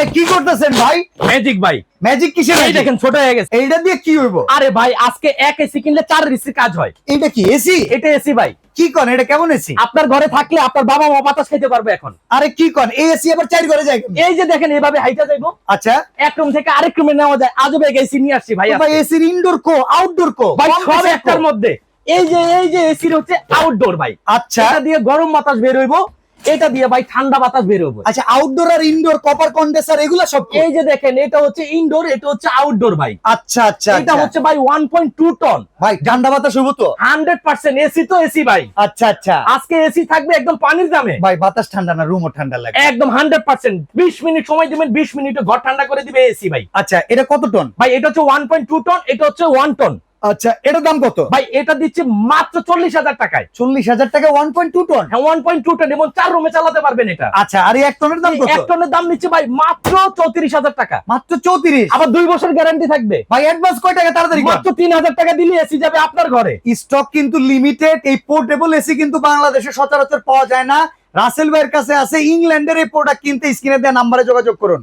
ভাই কি করতেছেন ভাই? ম্যাজিক ভাই। ম্যাজিক কিসের? এই দেখেন ছোট হয়ে গেছে। এইটা দিয়ে কি হইব? আরে ভাই আজকে এক এসি কিনলে 4 এসি কাজ হয়। এইটা কি এসি? এটা এসি ভাই। কি কোন এটা কেমন এসি? আপনার ঘরে থাকলে আপনার বাবা মা বাতাস খেতে পারবে এখন। আরে কি কোন এই এসি আবার চার ঘরে যায় কেমনে? এই যে দেখেন এভাবে হাইটা যাইবো। আচ্ছা এক রুম থেকে আরেক রুমে নেওয়া যায়। আজবে এসি নিয়ে আসছি ভাই। ভাই এসির ইনডোর কো আউটডোর কো ভাই সব একটার মধ্যে। এই যে এসির হচ্ছে আউটডোর ভাই। আচ্ছা এটা দিয়ে গরম বাতাস বের হইবো, এটা দিয়ে ভাই ঠান্ডা বাতাস বের হইবো। আচ্ছা আউটডোর আর ইনডোর কপার কন্ডেন্সার এগুলা সব এই যে দেখেন এটা হচ্ছে ইনডোর, এটা হচ্ছে আউটডোর ভাই। আচ্ছা আচ্ছা এটা হচ্ছে ভাই 1.2 টন। ভাই ঠান্ডা বাতাস হইব তো? 100% এসি তো এসি ভাই। আচ্ছা আচ্ছা আজকে এসি থাকবে একদম পানির দামে। ভাই বাতাস ঠান্ডা না রুমও ঠান্ডা লাগে একদম 100%। 20 মিনিট সময় দিবেন, 20 মিনিটে ঘর ঠান্ডা করে দিবে এসি ভাই। আচ্ছা এটা কত টন? ভাই এটা হচ্ছে 1.2 টন, এটা হচ্ছে 1 টন। আচ্ছা এটার দাম কত? ভাই এটা দিচ্ছে মাত্র 40,000 টাকায়। 40,000 টাকা 1.2 টন? হ্যাঁ 1.2 টন এবং 4 রুমে চালাতে পারবেন এটা। আচ্ছা আর এই 1 টনের দাম কত? 1 টনের দাম নিচ্ছে ভাই মাত্র 34,000 টাকা। মাত্র 34? আবার 2 বছর গ্যারান্টি থাকবে। ভাই অ্যাডভান্স কয় টাকা তাড়াতাড়ি কর। মাত্র 3,000 টাকা দিলে এসি যাবে আপনার ঘরে। স্টক কিন্তু লিমিটেড। এই পোর্টেবল এসি কিন্তু বাংলাদেশে সচরাচর পাওয়া যায় না। রাসেল ভাইয়ের কাছে আছে। ইংল্যান্ডের এই প্রোডাক্ট কিনতে স্ক্রিনে দেওয়া নম্বরে যোগাযোগ করুন।